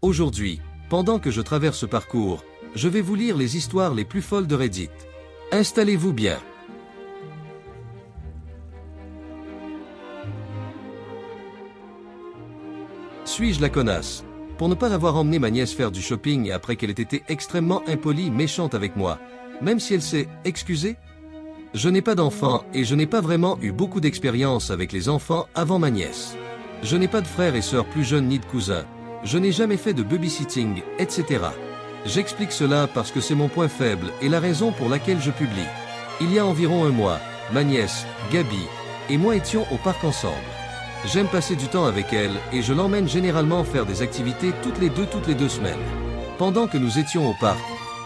Aujourd'hui, pendant que je traverse ce parcours, je vais vous lire les histoires les plus folles de Reddit. Installez-vous bien. Suis-je la connasse? Pour ne pas avoir emmené ma nièce faire du shopping après qu'elle ait été extrêmement impolie, méchante avec moi, même si elle s'est excusée? Je n'ai pas d'enfant et je n'ai pas vraiment eu beaucoup d'expérience avec les enfants avant ma nièce. Je n'ai pas de frères et sœurs plus jeunes ni de cousins. Je n'ai jamais fait de babysitting, etc. J'explique cela parce que c'est mon point faible et la raison pour laquelle je publie. Il y a environ un mois, ma nièce, Gabi, et moi étions au parc ensemble. J'aime passer du temps avec elle et je l'emmène généralement faire des activités toutes les deux semaines. Pendant que nous étions au parc,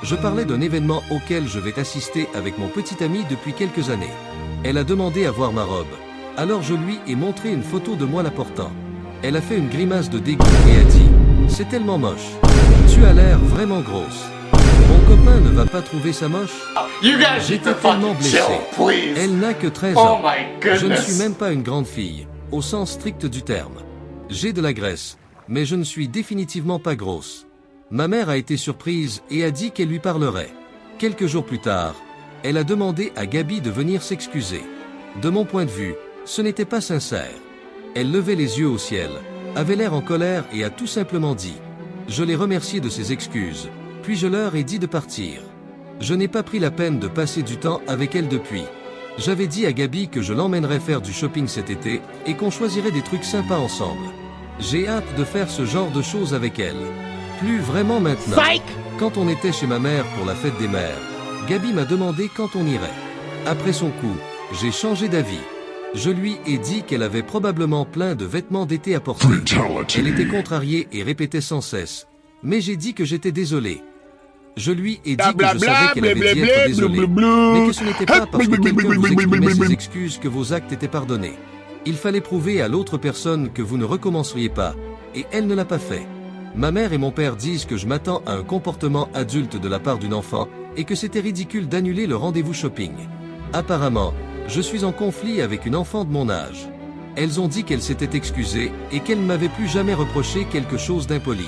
je parlais d'un événement auquel je vais assister avec mon petit ami depuis quelques années. Elle a demandé à voir ma robe. Alors je lui ai montré une photo de moi la portant. Elle a fait une grimace de dégoût et a dit « C'est tellement moche. Tu as l'air vraiment grosse. Mon copain ne va pas trouver ça moche ?» J'étais tellement blessé. Elle n'a que 13 ans. Je ne suis même pas une grande fille, au sens strict du terme. J'ai de la graisse, mais je ne suis définitivement pas grosse. Ma mère a été surprise et a dit qu'elle lui parlerait. Quelques jours plus tard, elle a demandé à Gabi de venir s'excuser. De mon point de vue, ce n'était pas sincère. Elle levait les yeux au ciel, avait l'air en colère et a tout simplement dit « Je l'ai remercié de ses excuses, puis je leur ai dit de partir. » Je n'ai pas pris la peine de passer du temps avec elle depuis. J'avais dit à Gabi que je l'emmènerais faire du shopping cet été et qu'on choisirait des trucs sympas ensemble. J'ai hâte de faire ce genre de choses avec elle. Plus vraiment maintenant. Quand on était chez ma mère pour la fête des mères, Gabi m'a demandé quand on irait. Après son coup, j'ai changé d'avis. Je lui ai dit qu'elle avait probablement plein de vêtements d'été à porter. Elle était contrariée et répétait sans cesse. Mais j'ai dit que j'étais désolé. Je lui ai dit que je savais qu'elle avait dit être désolée, mais que ce n'était pas parce que quelqu'un vous exprimait ses excuses que vos actes étaient pardonnés. Il fallait prouver à l'autre personne que vous ne recommenceriez pas, et elle ne l'a pas fait. Ma mère et mon père disent que je m'attends à un comportement adulte de la part d'une enfant et que c'était ridicule d'annuler le rendez-vous shopping. Apparemment, je suis en conflit avec une enfant de mon âge. Elles ont dit qu'elle s'était excusée et qu'elle ne m'avait plus jamais reproché quelque chose d'impoli.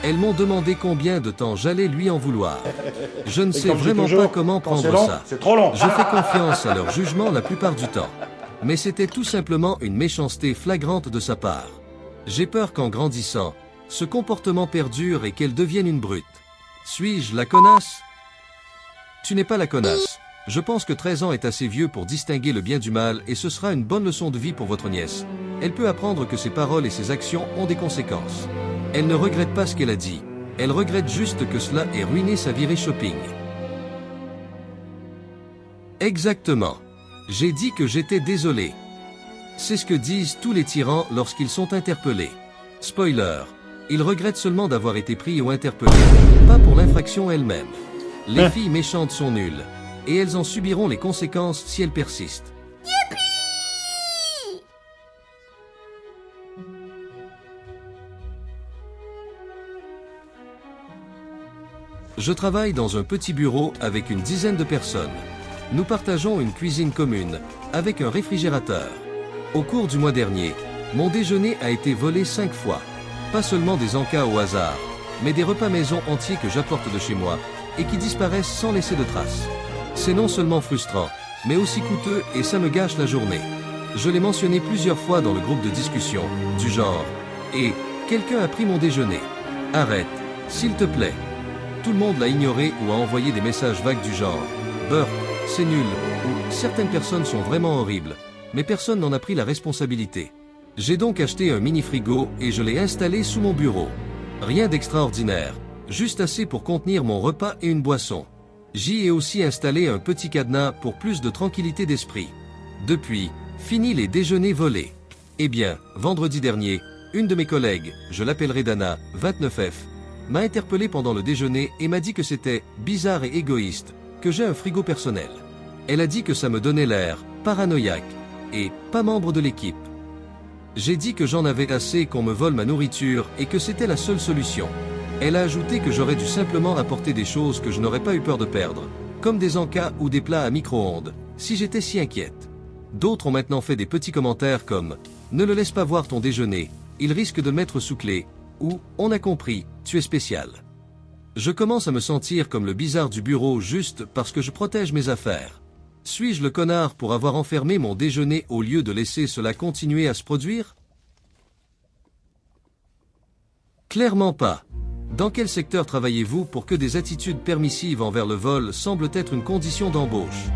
Elles m'ont demandé combien de temps j'allais lui en vouloir. Je ne sais vraiment pas comment prendre ça. C'est trop long. Je fais confiance à leur jugement la plupart du temps. Mais c'était tout simplement une méchanceté flagrante de sa part. J'ai peur qu'en grandissant, ce comportement perdure et qu'elle devienne une brute. Suis-je la connasse? Tu n'es pas la connasse. Je pense que 13 ans est assez vieux pour distinguer le bien du mal et ce sera une bonne leçon de vie pour votre nièce. Elle peut apprendre que ses paroles et ses actions ont des conséquences. Elle ne regrette pas ce qu'elle a dit. Elle regrette juste que cela ait ruiné sa virée shopping. Exactement. J'ai dit que j'étais désolé. C'est ce que disent tous les tyrans lorsqu'ils sont interpellés. Spoiler. Ils regrettent seulement d'avoir été pris ou interpellés, pas pour l'infraction elle-même. Les filles méchantes sont nulles, et elles en subiront les conséquences si elles persistent. Youpi! Je travaille dans un petit bureau avec une dizaine de personnes. Nous partageons une cuisine commune, avec un réfrigérateur. Au cours du mois dernier, mon déjeuner a été volé 5 fois. Pas seulement des encas au hasard, mais des repas maison entiers que j'apporte de chez moi, et qui disparaissent sans laisser de traces. C'est non seulement frustrant, mais aussi coûteux et ça me gâche la journée. Je l'ai mentionné plusieurs fois dans le groupe de discussion, du genre « Et, quelqu'un a pris mon déjeuner. Arrête, s'il te plaît. » Tout le monde l'a ignoré ou a envoyé des messages vagues du genre « Burp, c'est nul » ou « Certaines personnes sont vraiment horribles, mais personne n'en a pris la responsabilité. » J'ai donc acheté un mini-frigo et je l'ai installé sous mon bureau. Rien d'extraordinaire, juste assez pour contenir mon repas et une boisson. J'y ai aussi installé un petit cadenas pour plus de tranquillité d'esprit. Depuis, fini les déjeuners volés. Eh bien, vendredi dernier, une de mes collègues, je l'appellerai Dana, 29F, m'a interpellé pendant le déjeuner et m'a dit que c'était bizarre et égoïste, que j'ai un frigo personnel. Elle a dit que ça me donnait l'air paranoïaque et pas membre de l'équipe. J'ai dit que j'en avais assez qu'on me vole ma nourriture et que c'était la seule solution. Elle a ajouté que j'aurais dû simplement apporter des choses que je n'aurais pas eu peur de perdre, comme des encas ou des plats à micro-ondes, si j'étais si inquiète. D'autres ont maintenant fait des petits commentaires comme « Ne le laisse pas voir ton déjeuner, il risque de mettre sous clé » ou « on a compris, tu es spécial ». Je commence à me sentir comme le bizarre du bureau juste parce que je protège mes affaires. Suis-je le connard pour avoir enfermé mon déjeuner au lieu de laisser cela continuer à se produire? Clairement pas. Dans quel secteur travaillez-vous pour que des attitudes permissives envers le vol semblent être une condition d'embauche?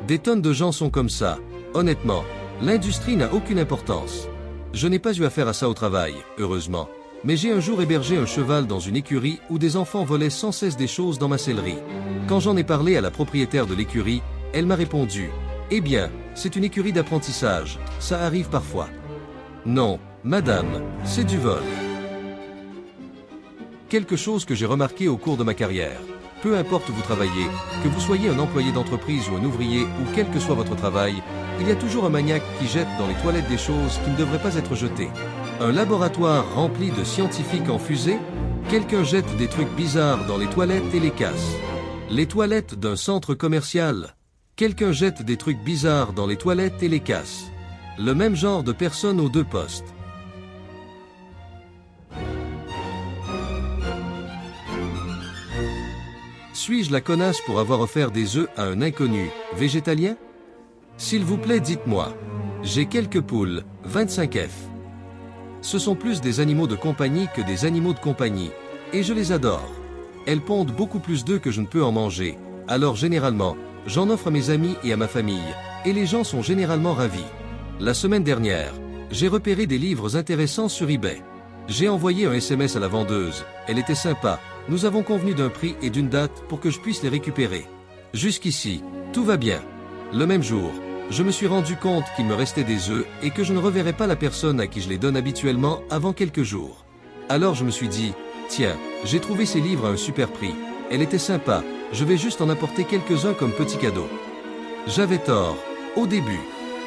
Des tonnes de gens sont comme ça. Honnêtement, l'industrie n'a aucune importance. Je n'ai pas eu affaire à ça au travail, heureusement. Mais j'ai un jour hébergé un cheval dans une écurie où des enfants volaient sans cesse des choses dans ma sellerie. Quand j'en ai parlé à la propriétaire de l'écurie, elle m'a répondu « Eh bien, c'est une écurie d'apprentissage, ça arrive parfois. » Non, madame, c'est du vol. Quelque chose que j'ai remarqué au cours de ma carrière. Peu importe où vous travaillez, que vous soyez un employé d'entreprise ou un ouvrier ou quel que soit votre travail, il y a toujours un maniaque qui jette dans les toilettes des choses qui ne devraient pas être jetées. Un laboratoire rempli de scientifiques en fusée, quelqu'un jette des trucs bizarres dans les toilettes et les casse. Les toilettes d'un centre commercial, quelqu'un jette des trucs bizarres dans les toilettes et les casse. Le même genre de personnes aux deux postes. Suis-je la connasse pour avoir offert des œufs à un inconnu, végétalien? S'il vous plaît, dites-moi. J'ai quelques poules, 25F. Ce sont plus des animaux de compagnie que des animaux de compagnie, et je les adore. Elles pondent beaucoup plus d'œufs que je ne peux en manger, alors généralement, j'en offre à mes amis et à ma famille, et les gens sont généralement ravis. La semaine dernière, j'ai repéré des livres intéressants sur eBay. J'ai envoyé un SMS à la vendeuse, elle était sympa, nous avons convenu d'un prix et d'une date pour que je puisse les récupérer. Jusqu'ici, tout va bien. Le même jour, je me suis rendu compte qu'il me restait des œufs et que je ne reverrais pas la personne à qui je les donne habituellement avant quelques jours. Alors je me suis dit, tiens, j'ai trouvé ces livres à un super prix, elle était sympa, je vais juste en apporter quelques-uns comme petit cadeau. J'avais tort, au début.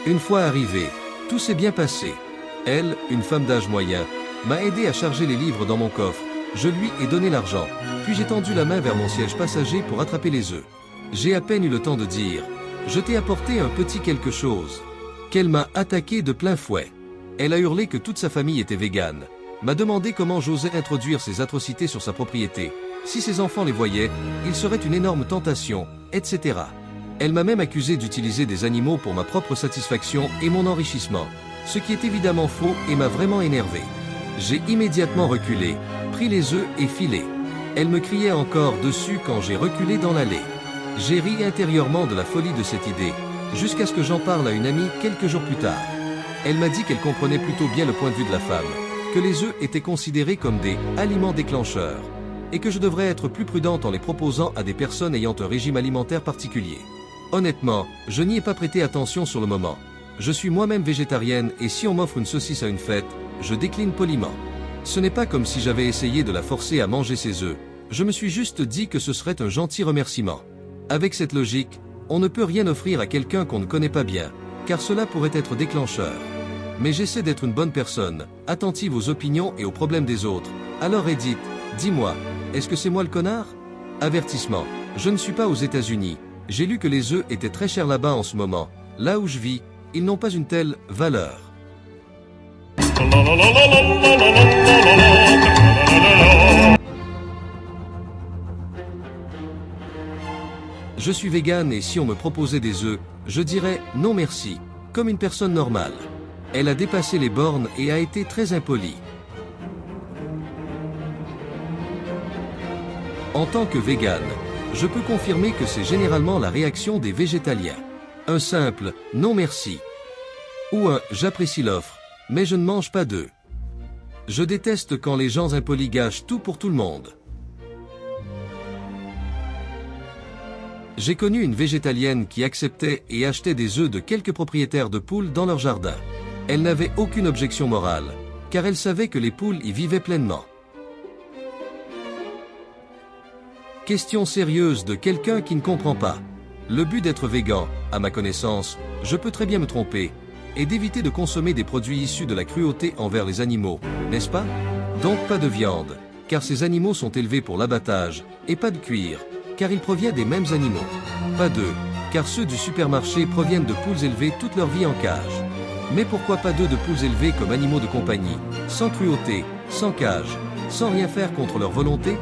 Une fois arrivé, tout s'est bien passé. Elle, une femme d'âge moyen, m'a aidé à charger les livres dans mon coffre. Je lui ai donné l'argent, puis j'ai tendu la main vers mon siège passager pour attraper les œufs. J'ai à peine eu le temps de dire « Je t'ai apporté un petit quelque chose » qu'elle m'a attaqué de plein fouet. Elle a hurlé que toute sa famille était végane, m'a demandé comment j'osais introduire ces atrocités sur sa propriété. Si ses enfants les voyaient, il serait une énorme tentation, etc. Elle m'a même accusé d'utiliser des animaux pour ma propre satisfaction et mon enrichissement, ce qui est évidemment faux et m'a vraiment énervé. J'ai immédiatement reculé, pris les œufs et filé. Elle me criait encore dessus quand j'ai reculé dans l'allée. J'ai ri intérieurement de la folie de cette idée, jusqu'à ce que j'en parle à une amie quelques jours plus tard. Elle m'a dit qu'elle comprenait plutôt bien le point de vue de la femme, que les œufs étaient considérés comme des aliments déclencheurs, et que je devrais être plus prudente en les proposant à des personnes ayant un régime alimentaire particulier. Honnêtement, je n'y ai pas prêté attention sur le moment. Je suis moi-même végétarienne et si on m'offre une saucisse à une fête, je décline poliment. Ce n'est pas comme si j'avais essayé de la forcer à manger ses œufs, je me suis juste dit que ce serait un gentil remerciement. Avec cette logique, on ne peut rien offrir à quelqu'un qu'on ne connaît pas bien, car cela pourrait être déclencheur. Mais j'essaie d'être une bonne personne, attentive aux opinions et aux problèmes des autres. Alors Edith, dis-moi, est-ce que c'est moi le connard? Avertissement, je ne suis pas aux États-Unis. J'ai lu que les œufs étaient très chers là-bas en ce moment. Là où je vis, ils n'ont pas une telle valeur. Je suis végane et si on me proposait des œufs, je dirais non merci, comme une personne normale. Elle a dépassé les bornes et a été très impolie. En tant que végane, je peux confirmer que c'est généralement la réaction des végétaliens. Un simple « non merci » ou un « j'apprécie l'offre, mais je ne mange pas d'œufs ». Je déteste quand les gens impolis gâchent tout pour tout le monde. J'ai connu une végétalienne qui acceptait et achetait des œufs de quelques propriétaires de poules dans leur jardin. Elle n'avait aucune objection morale, car elle savait que les poules y vivaient pleinement. Question sérieuse de quelqu'un qui ne comprend pas. Le but d'être végan, à ma connaissance, je peux très bien me tromper, est d'éviter de consommer des produits issus de la cruauté envers les animaux, n'est-ce pas? Donc pas de viande, car ces animaux sont élevés pour l'abattage, et pas de cuir, car il provient des mêmes animaux. Pas d'œufs, car ceux du supermarché proviennent de poules élevées toute leur vie en cage. Mais pourquoi pas 2 de poules élevées comme animaux de compagnie, sans cruauté, sans cage, sans rien faire contre leur volonté?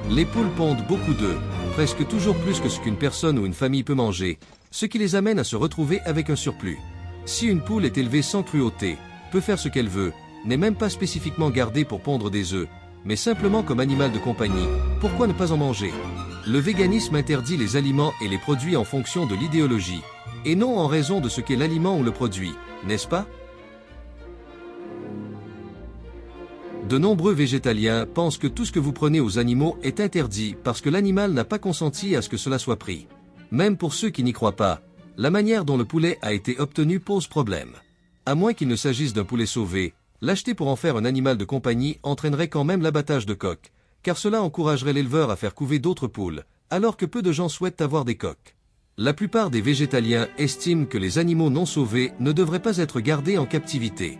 Les poules pondent beaucoup d'œufs, presque toujours plus que ce qu'une personne ou une famille peut manger, ce qui les amène à se retrouver avec un surplus. Si une poule est élevée sans cruauté, peut faire ce qu'elle veut, n'est même pas spécifiquement gardée pour pondre des œufs, mais simplement comme animal de compagnie, pourquoi ne pas en manger? Le véganisme interdit les aliments et les produits en fonction de l'idéologie, et non en raison de ce qu'est l'aliment ou le produit, n'est-ce pas? De nombreux végétaliens pensent que tout ce que vous prenez aux animaux est interdit parce que l'animal n'a pas consenti à ce que cela soit pris. Même pour ceux qui n'y croient pas, la manière dont le poulet a été obtenu pose problème. À moins qu'il ne s'agisse d'un poulet sauvé, l'acheter pour en faire un animal de compagnie entraînerait quand même l'abattage de coqs, car cela encouragerait l'éleveur à faire couver d'autres poules, alors que peu de gens souhaitent avoir des coqs. La plupart des végétaliens estiment que les animaux non sauvés ne devraient pas être gardés en captivité.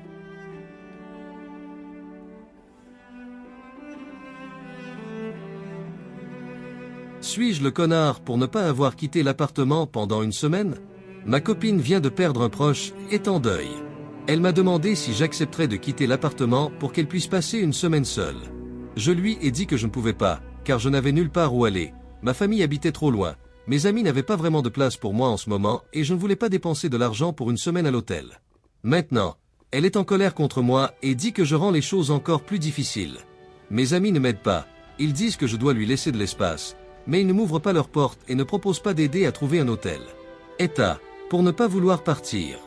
Suis-je le connard pour ne pas avoir quitté l'appartement pendant une semaine? Ma copine vient de perdre un proche, est en deuil. Elle m'a demandé si j'accepterais de quitter l'appartement pour qu'elle puisse passer une semaine seule. Je lui ai dit que je ne pouvais pas, car je n'avais nulle part où aller, ma famille habitait trop loin, mes amis n'avaient pas vraiment de place pour moi en ce moment et je ne voulais pas dépenser de l'argent pour une semaine à l'hôtel. Maintenant, elle est en colère contre moi et dit que je rends les choses encore plus difficiles. Mes amis ne m'aident pas, ils disent que je dois lui laisser de l'espace, mais ils ne m'ouvrent pas leurs portes et ne proposent pas d'aider à trouver un hôtel. État, pour ne pas vouloir partir.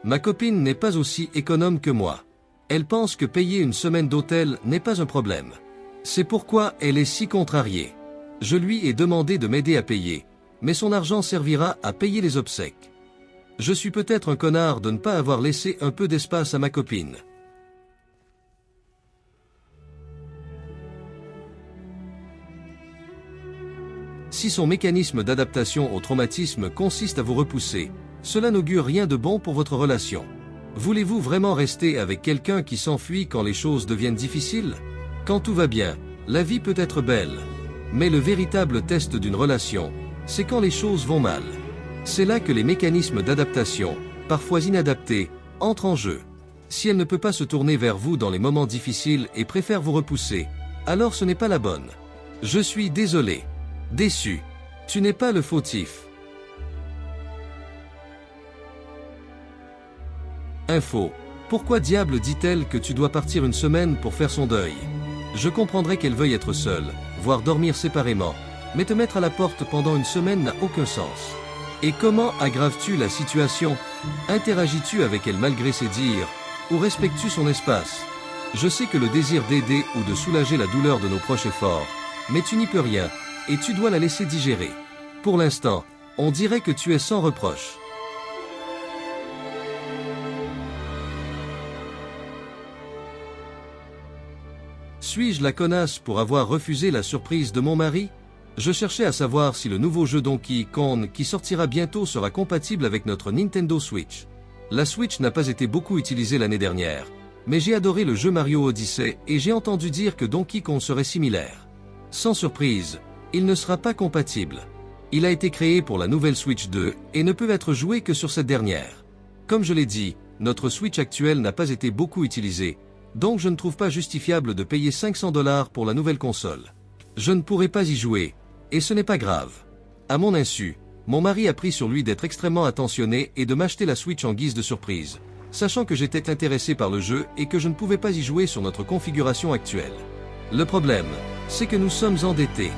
Ma copine n'est pas aussi économe que moi. Elle pense que payer une semaine d'hôtel n'est pas un problème. C'est pourquoi elle est si contrariée. Je lui ai demandé de m'aider à payer, mais son argent servira à payer les obsèques. Je suis peut-être un connard de ne pas avoir laissé un peu d'espace à ma copine. Si son mécanisme d'adaptation au traumatisme consiste à vous repousser, cela n'augure rien de bon pour votre relation. Voulez-vous vraiment rester avec quelqu'un qui s'enfuit quand les choses deviennent difficiles? Quand tout va bien, la vie peut être belle. Mais le véritable test d'une relation, c'est quand les choses vont mal. C'est là que les mécanismes d'adaptation, parfois inadaptés, entrent en jeu. Si elle ne peut pas se tourner vers vous dans les moments difficiles et préfère vous repousser, alors ce n'est pas la bonne. Je suis désolé. Déçu. Tu n'es pas le fautif. Info. Pourquoi diable dit-elle que tu dois partir une semaine pour faire son deuil? Je comprendrais qu'elle veuille être seule, voire dormir séparément, mais te mettre à la porte pendant une semaine n'a aucun sens. Et comment aggraves-tu la situation? Interagis-tu avec elle malgré ses dires, ou respectes-tu son espace? Je sais que le désir d'aider ou de soulager la douleur de nos proches est fort, mais tu n'y peux rien, et tu dois la laisser digérer. Pour l'instant, on dirait que tu es sans reproche. Suis-je la connasse pour avoir refusé la surprise de mon mari? Je cherchais à savoir si le nouveau jeu Donkey Kong qui sortira bientôt sera compatible avec notre Nintendo Switch. La Switch n'a pas été beaucoup utilisée l'année dernière, mais j'ai adoré le jeu Mario Odyssey et j'ai entendu dire que Donkey Kong serait similaire. Sans surprise, il ne sera pas compatible. Il a été créé pour la nouvelle Switch 2 et ne peut être joué que sur cette dernière. Comme je l'ai dit, notre Switch actuelle n'a pas été beaucoup utilisée, donc je ne trouve pas justifiable de payer 500 $ pour la nouvelle console. Je ne pourrai pas y jouer, et ce n'est pas grave. À mon insu, mon mari a pris sur lui d'être extrêmement attentionné et de m'acheter la Switch en guise de surprise, sachant que j'étais intéressé par le jeu et que je ne pouvais pas y jouer sur notre configuration actuelle. Le problème, c'est que nous sommes endettés.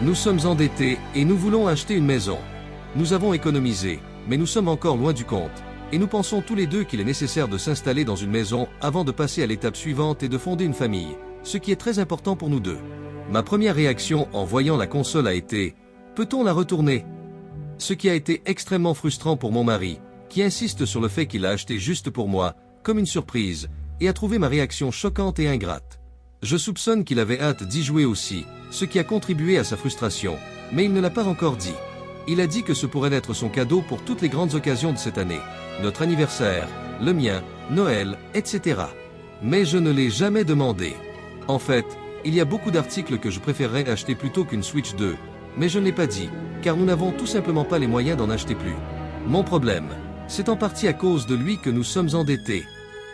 Nous sommes endettés et nous voulons acheter une maison. Nous avons économisé, mais nous sommes encore loin du compte. Et nous pensons tous les deux qu'il est nécessaire de s'installer dans une maison avant de passer à l'étape suivante et de fonder une famille, ce qui est très important pour nous deux. Ma première réaction en voyant la console a été « Peut-on la retourner ?» Ce qui a été extrêmement frustrant pour mon mari, qui insiste sur le fait qu'il l'a acheté juste pour moi, comme une surprise, et a trouvé ma réaction choquante et ingrate. Je soupçonne qu'il avait hâte d'y jouer aussi, ce qui a contribué à sa frustration, mais il ne l'a pas encore dit. Il a dit que ce pourrait être son cadeau pour toutes les grandes occasions de cette année. Notre anniversaire, le mien, Noël, etc. Mais je ne l'ai jamais demandé. En fait, il y a beaucoup d'articles que je préférerais acheter plutôt qu'une Switch 2, mais je ne l'ai pas dit, car nous n'avons tout simplement pas les moyens d'en acheter plus. Mon problème, C'est en partie à cause de lui que nous sommes endettés.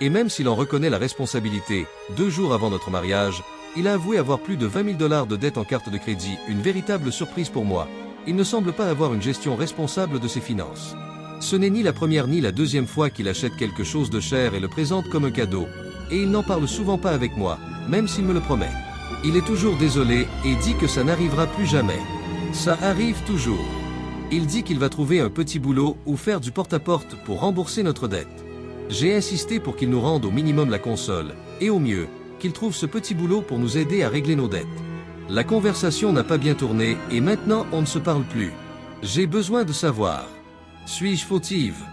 Et même s'il en reconnaît la responsabilité, 2 jours avant notre mariage, il a avoué avoir plus de 20 000 $ de dette en carte de crédit, une véritable surprise pour moi. Il ne semble pas avoir une gestion responsable de ses finances. Ce n'est ni la première ni la deuxième fois qu'il achète quelque chose de cher et le présente comme un cadeau, et il n'en parle souvent pas avec moi, même s'il me le promet. Il est toujours désolé et dit que ça n'arrivera plus jamais. Ça arrive toujours. Il dit qu'il va trouver un petit boulot ou faire du porte-à-porte pour rembourser notre dette. J'ai insisté pour qu'il nous rende au minimum la console, et au mieux, qu'il trouve ce petit boulot pour nous aider à régler nos dettes. La conversation n'a pas bien tourné et maintenant on ne se parle plus. J'ai besoin de savoir. Suis-je fautive?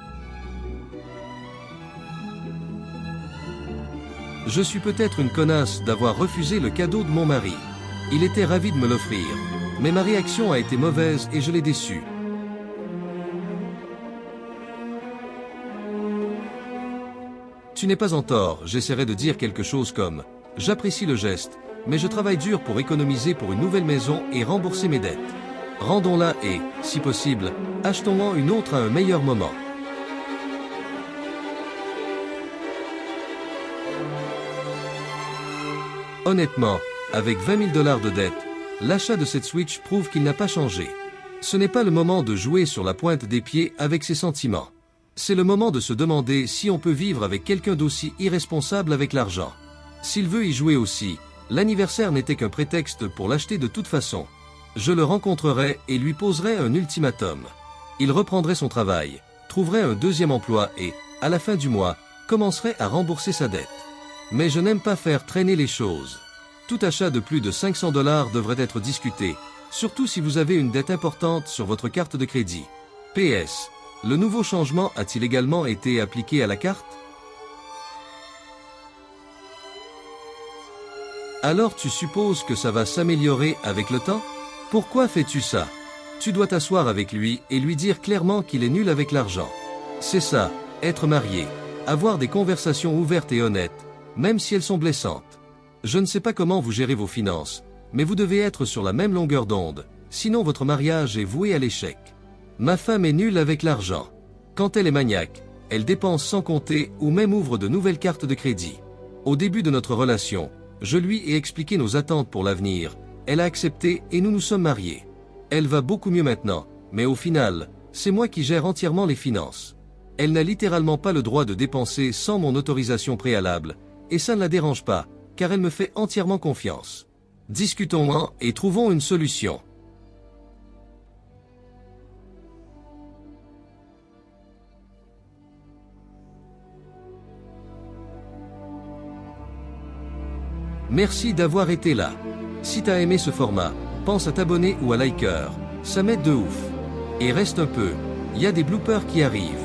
Je suis peut-être une connasse d'avoir refusé le cadeau de mon mari. Il était ravi de me l'offrir, mais ma réaction a été mauvaise et je l'ai déçu. Tu n'es pas en tort, j'essaierai de dire quelque chose comme « J'apprécie le geste, mais je travaille dur pour économiser pour une nouvelle maison et rembourser mes dettes. Rendons-la et, si possible, achetons-en une autre à un meilleur moment. » Honnêtement, avec 20 000 $ de dette, l'achat de cette Switch prouve qu'il n'a pas changé. Ce n'est pas le moment de jouer sur la pointe des pieds avec ses sentiments. C'est le moment de se demander si on peut vivre avec quelqu'un d'aussi irresponsable avec l'argent. S'il veut y jouer aussi, l'anniversaire n'était qu'un prétexte pour l'acheter de toute façon. Je le rencontrerai et lui poserai un ultimatum. Il reprendrait son travail, trouverait un deuxième emploi et, à la fin du mois, commencerait à rembourser sa dette. Mais je n'aime pas faire traîner les choses. Tout achat de plus de 500 $ devrait être discuté, surtout si vous avez une dette importante sur votre carte de crédit. PS. Le nouveau changement a-t-il également été appliqué à la carte? Alors tu supposes que ça va s'améliorer avec le temps? Pourquoi fais-tu ça? Tu dois t'asseoir avec lui et lui dire clairement qu'il est nul avec l'argent. C'est ça, être marié. Avoir des conversations ouvertes et honnêtes, même si elles sont blessantes. Je ne sais pas comment vous gérez vos finances, mais vous devez être sur la même longueur d'onde, sinon votre mariage est voué à l'échec. Ma femme est nulle avec l'argent. Quand elle est maniaque, elle dépense sans compter ou même ouvre de nouvelles cartes de crédit. Au début de notre relation, je lui ai expliqué nos attentes pour l'avenir, elle a accepté et nous nous sommes mariés. Elle va beaucoup mieux maintenant, mais au final, c'est moi qui gère entièrement les finances. Elle n'a littéralement pas le droit de dépenser sans mon autorisation préalable, et ça ne la dérange pas, car elle me fait entièrement confiance. Discutons-en et trouvons une solution. Merci d'avoir été là. Si t'as aimé ce format, pense à t'abonner ou à liker, ça m'aide de ouf. Et reste un peu, il y a des bloopers qui arrivent.